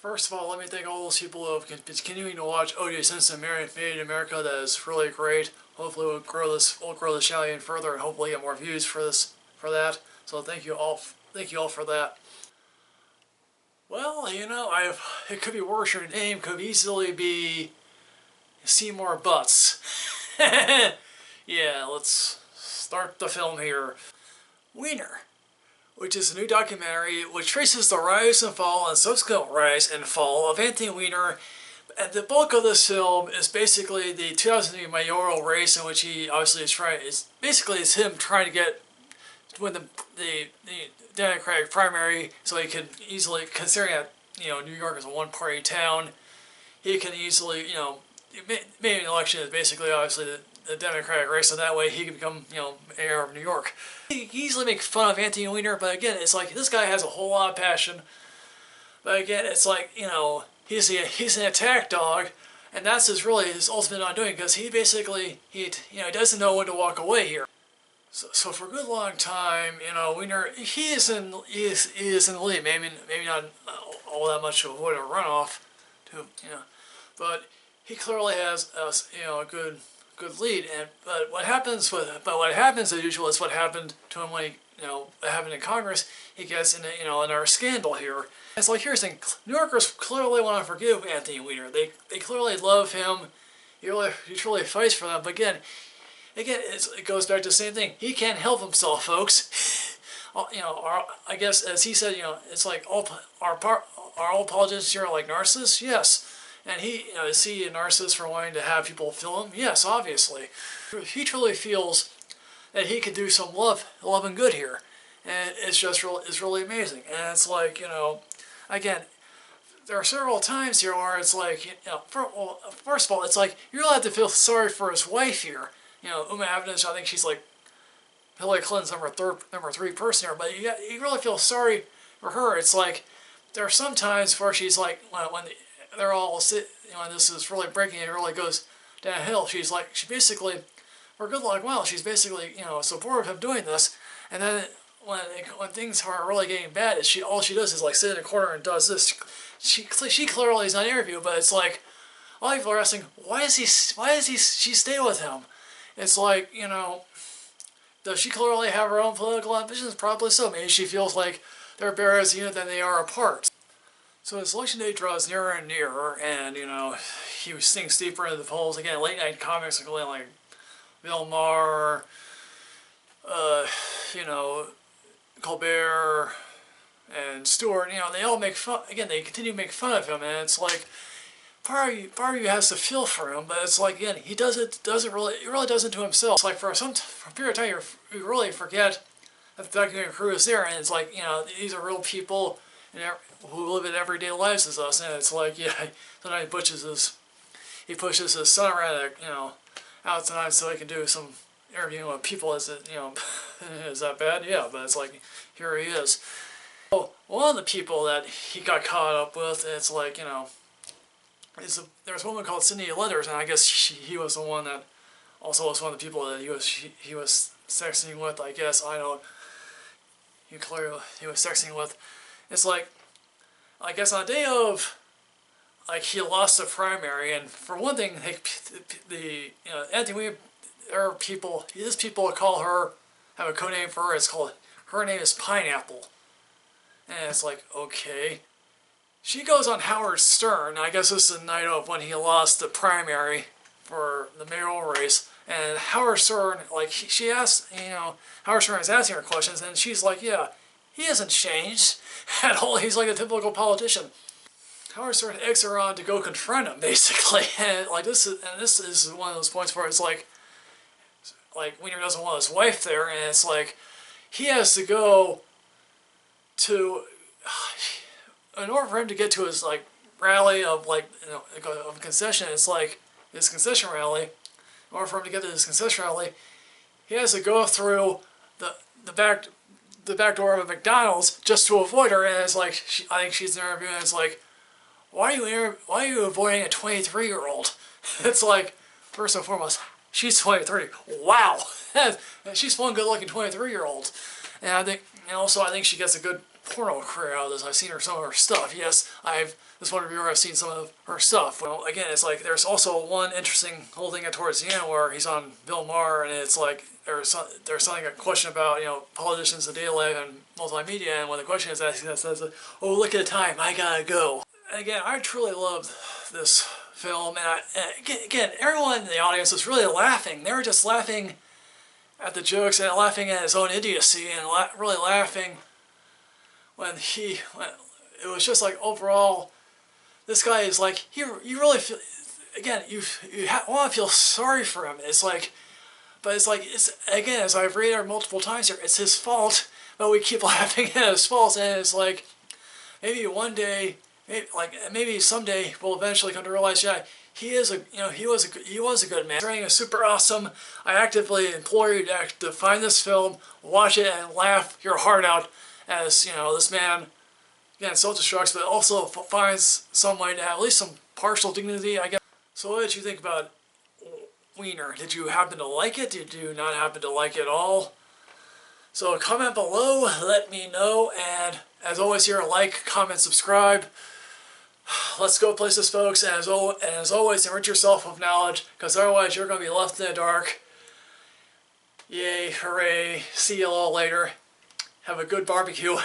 First of all, let me thank all those people who have been continuing to watch O.J. Simpson Made in America. That is really great. Hopefully we'll grow this channel even further and hopefully get more views for that. So thank you all for that. Well, you know, it could be worse. Your name could easily be Seymour Butts. Yeah, let's start the film here. Weiner, which is a new documentary which traces the rise and fall and subsequent rise and fall of Anthony Weiner. And the bulk of this film is basically the 2003 mayoral race, in which he obviously is him trying to win the Democratic primary, so he could easily, considering that, you know, New York is a one-party town, he can easily, you know, maybe an election is basically obviously the Democratic race, so that way he can become, you know, mayor of New York. He can easily make fun of Anthony Weiner, but again, it's like this guy has a whole lot of passion. But again, it's like, you know, he's an attack dog, and that's his ultimate undoing, because he basically he doesn't know when to walk away here. So for a good long time, you know, Weiner, he is in the lead. Maybe not all that much to avoid a runoff, you know, but he clearly has a good lead. But what happens as usual is what happened to him when what happened in Congress. He gets in another scandal here. It's like, here's the thing: New Yorkers clearly want to forgive Anthony Weiner. They clearly love him. He truly fights for them. But again, it goes back to the same thing. He can't help himself, folks. I guess, as he said, it's like all politicians here are like narcissists. Yes. And is he a narcissist for wanting to have people feel him? Yes, obviously. He truly feels that he could do some love and good here. And it's really amazing. And it's like, again, there are several times here where it's like, first of all, it's like, you're allowed to feel sorry for his wife here. Uma Abedin, I think she's like Hillary Clinton's number 3 person here, but you really feel sorry for her. It's like, there are some times where she's like, when they're all when this is really breaking, it really goes downhill. She basically, for good luck, well, she's basically, supportive of doing this. And then when things are really getting bad, all she does is like sit in a corner and does this. She clearly is not interviewed, but it's like, all people are asking, why does she stay with him? It's like, does she clearly have her own political ambitions? Probably so. Maybe she feels like they're better as a unit than they are apart. So his election day draws nearer and nearer, and, he sinks deeper into the polls. Again, late night comics like Bill Maher, Colbert, and Stewart, they all make fun. Again, they continue to make fun of him, and it's like, part of you has to feel for him, but it's like, again, he really does it to himself. It's like for a period of time, you really forget that the documentary crew is there, and it's like, these are real people who live in everyday lives as us, and it's like, yeah, sometimes he pushes his son around, out tonight so he can do some interviewing with people. Is that bad? Yeah, but it's like, here he is. Well, one of the people that he got caught up with, it's like, there's a woman called Cindy Letters, and I guess he was the one that also was one of the people that he was sexting with. I guess he was sexting with. It's like, I guess on the day of, like, he lost the primary, and for one thing, Anthony Weiner, his people call her, have a code name for her. Her name is Pineapple, and it's like, okay. She goes on Howard Stern. I guess this is the night of when he lost the primary for the mayoral race. And Howard Stern, like, she asked, Howard Stern is asking her questions, and she's like, yeah, he hasn't changed at all. He's like a typical politician. Howard Stern eggs her on to go confront him, basically. And like this is one of those points where it's like Weiner doesn't want his wife there, and it's like he has to go to. In order for him to get to his rally of of concession, it's like his concession rally. In order for him to get to his concession rally, he has to go through the back door of a McDonald's just to avoid her. And it's like I think she's interviewing. And it's like, why are you avoiding a 23-year-old? It's like, first and foremost, she's 23. Wow, she's one good-looking 23-year-old. And I think she gets a good porno career out of this. I've seen some of her stuff. Yes, I've this one reviewer has seen some of her stuff. Well, again, it's like there's also one interesting whole thing towards the end where he's on Bill Maher, and it's like there's something, a question about, you know, politicians and daylight and multimedia, and when the question is asked, he says, "Oh, look at the time, I gotta go." And again, I truly loved this film, and again, everyone in the audience was really laughing. They were just laughing at the jokes and laughing at his own idiocy, and really laughing when it was just like overall, this guy is like, you really feel, again, you want to feel sorry for him. It's like, but it's like, it's, again, as I've read multiple times here, it's his fault, but we keep laughing at his faults, and it's like, maybe one day, maybe someday we'll eventually come to realize, yeah, he is a, you know, he was a good man. Training is super awesome. I actively implore you to find this film, watch it, and laugh your heart out as, you know, this man, again, self-destructs, but also finds some way to have at least some partial dignity, I guess. So what did you think about Weiner? Did you happen to like it? Did you not happen to like it at all? So comment below, let me know, and as always here, like, comment, subscribe. Let's go places, folks, and as always, enrich yourself with knowledge, because otherwise you're going to be left in the dark. Yay, hooray, see you all later. Have a good barbecue.